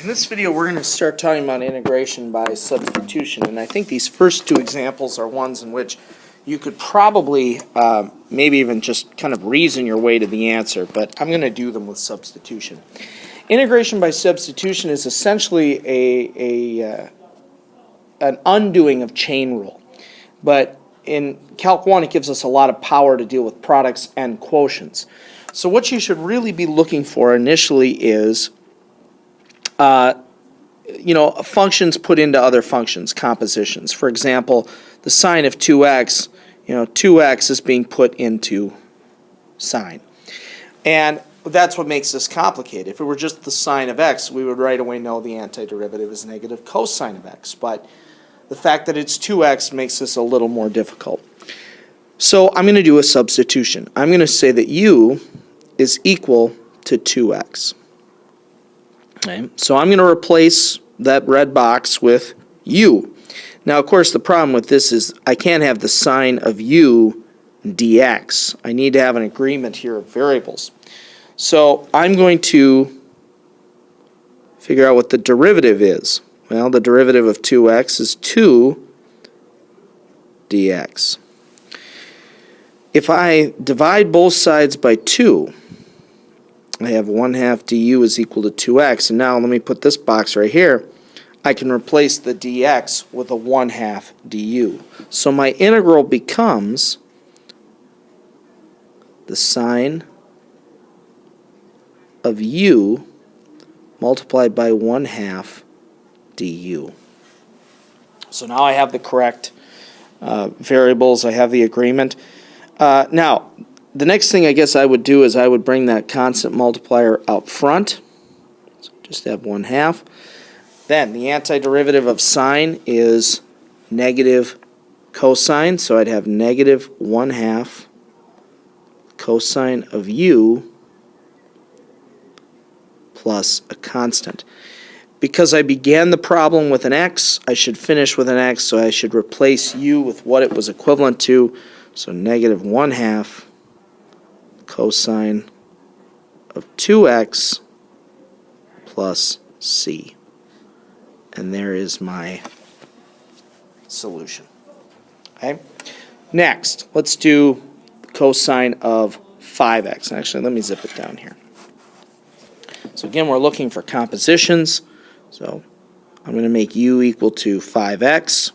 In this video, we're going to start talking about integration by substitution, and I think these first two examples are ones in which you could probably maybe even just kind of reason your way to the answer, but I'm going to do them with substitution. Integration by substitution is essentially an undoing of chain rule, but in Calc 1 it gives us a lot of power to deal with products and quotients. So what you should really be looking for initially is functions put into other functions, compositions. For example, the sine of 2x, 2x is being put into sine. And that's what makes this complicated. If it were just the sine of x, we would right away know the antiderivative is negative cosine of x. But the fact that it's 2x makes this a little more difficult. So I'm going to do a substitution. I'm going to say that u is equal to 2x. Okay. So I'm going to replace that red box with u. Now, of course, the problem with this is I can't have the sine of u dx. I need to have an agreement here of variables. So I'm going to figure out what the derivative is. Well, the derivative of 2x is 2 dx. If I divide both sides by 2, I have 1/2 du is equal to 2x. And now let me put this box right here. I can replace the dx with a 1/2 du. So my integral becomes the sine of u multiplied by 1/2 du. So now I have the correct variables. I have the agreement. Now, the next thing I guess I would do is I would bring that constant multiplier out front. So just have 1/2. Then the antiderivative of sine is negative cosine. So I'd have negative 1/2 cosine of u plus a constant. Because I began the problem with an x, I should finish with an x, so I should replace u with what it was equivalent to. So negative 1/2 cosine of 2x plus c. And there is my solution. Okay. Next, let's do cosine of 5x. Actually, let me zip it down here. So again, we're looking for compositions. So I'm going to make u equal to 5x.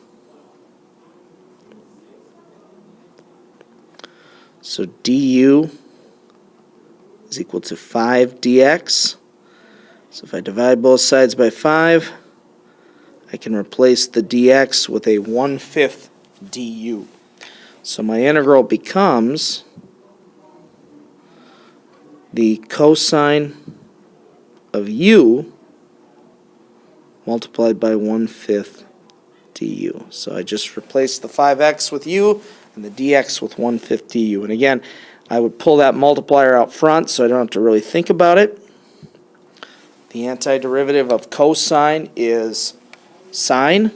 So du is equal to 5 dx. So if I divide both sides by 5, I can replace the dx with a 1/5 du. So my integral becomes the cosine of u multiplied by 1/5 du. So I just replaced the 5x with u and the dx with 1/5 du. And again, I would pull that multiplier out front so I don't have to really think about it. The antiderivative of cosine is sine.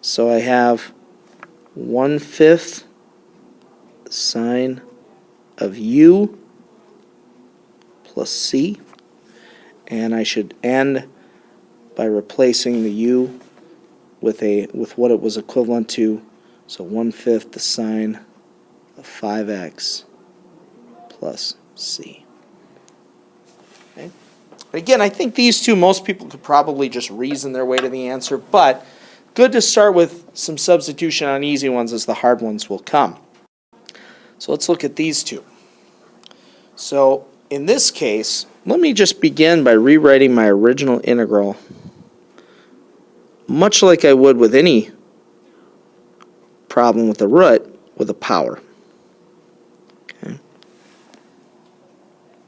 So I have 1/5 sine of u plus c. And I should end by replacing the u with what it was equivalent to. So 1/5 the sine of 5x plus c. Okay. Again, I think these two, most people could probably just reason their way to the answer, but good to start with some substitution on easy ones as the hard ones will come. So let's look at these two. So in this case, let me just begin by rewriting my original integral, much like I would with any problem with a root, with a power. Okay.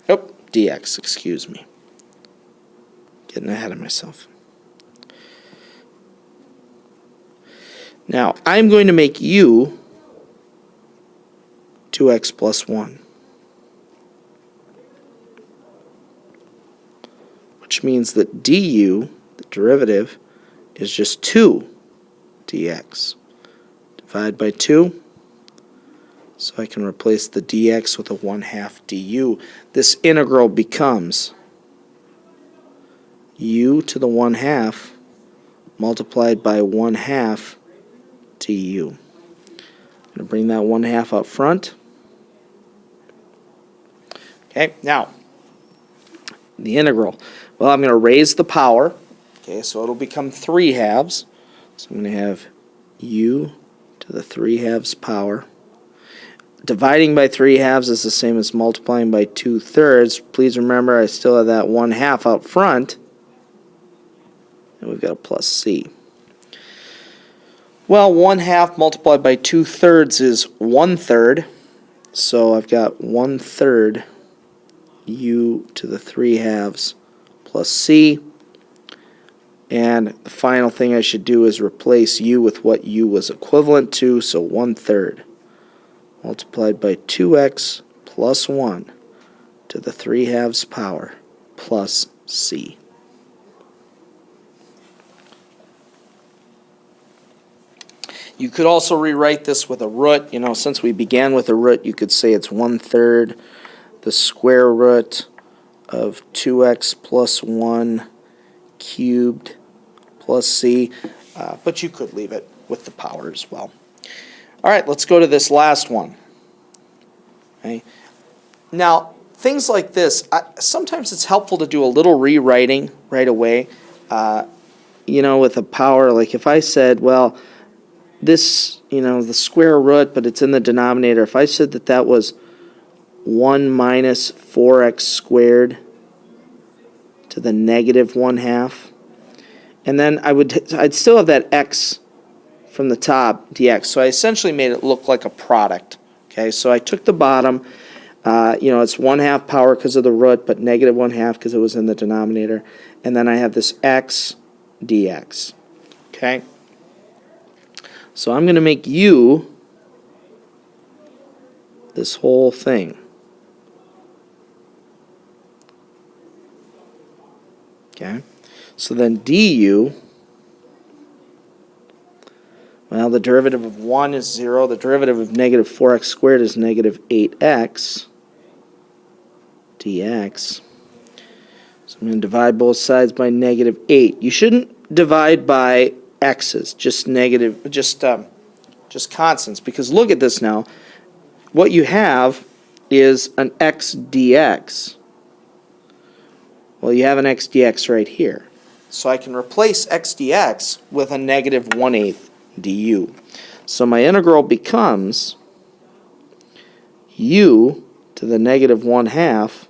Oh, dx, excuse me. Getting ahead of myself. Now, I'm going to make u 2x plus 1. Which means that du, the derivative, is just 2 dx. Divide by 2, so I can replace the dx with a 1/2 du. This integral becomes u to the 1/2 multiplied by 1/2 du. I'm going to bring that 1/2 up front. Okay, now, the integral. Well, I'm going to raise the power. Okay, so it'll become 3/2. So I'm going to have u to the 3/2 power. Dividing by 3/2 is the same as multiplying by 2/3. Please remember I still have that 1/2 out front. And we've got a plus c. Well, 1/2 multiplied by 2/3 is 1/3. So I've got 1/3 u to the 3/2 plus c. And the final thing I should do is replace u with what u was equivalent to, so 1/3 multiplied by 2x plus 1 to the 3/2 power plus c. You could also rewrite this with a root. You know, since we began with a root, you could say it's 1/3 the square root of 2x plus 1 cubed plus c, but you could leave it with the power as well. All right, let's go to this last one. Okay. Now, things like this, sometimes it's helpful to do a little rewriting right away. You know, with a power, like if I said, well, this, you know, the square root, but it's in the denominator. If I said that that was 1 minus 4x squared to the negative 1/2, and then I'd still have that x from the top dx. So I essentially made it look like a product. Okay, so I took the bottom. You know, it's 1/2 power because of the root, but negative 1/2 because it was in the denominator, and then I have this x dx. Okay. So I'm going to make u this whole thing. Okay. So then du, well, the derivative of 1 is 0. The derivative of negative 4x squared is negative 8x dx. So I'm going to divide both sides by negative 8. You shouldn't divide by x's, just negative, just constants, because look at this now. What you have is an x dx. Well, you have an x dx right here. So I can replace x dx with a negative 1/8 du. So my integral becomes u to the negative 1/2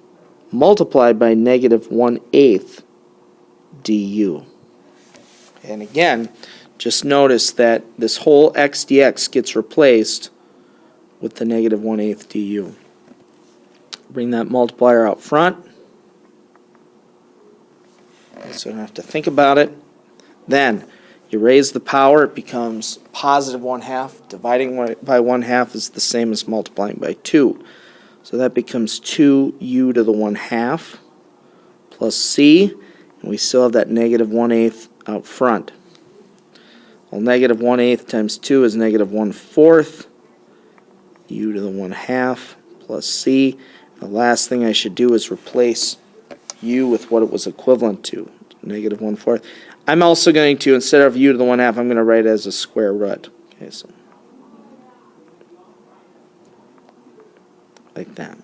multiplied by negative 1/8 du. And again, just notice that this whole x dx gets replaced with the negative 1/8 du. Bring that multiplier out front, so I don't have to think about it. Then you raise the power, it becomes positive 1/2. Dividing by 1/2 is the same as multiplying by 2. So that becomes 2u to the 1/2 plus c, and we still have that negative 1/8 out front. Well, negative 1/8 times 2 is negative 1/4, u to the 1/2 plus c. The last thing I should do is replace u with what it was equivalent to, negative 1/4. I'm also going to, instead of u to the 1/2, I'm going to write it as a square root. Okay, so like that.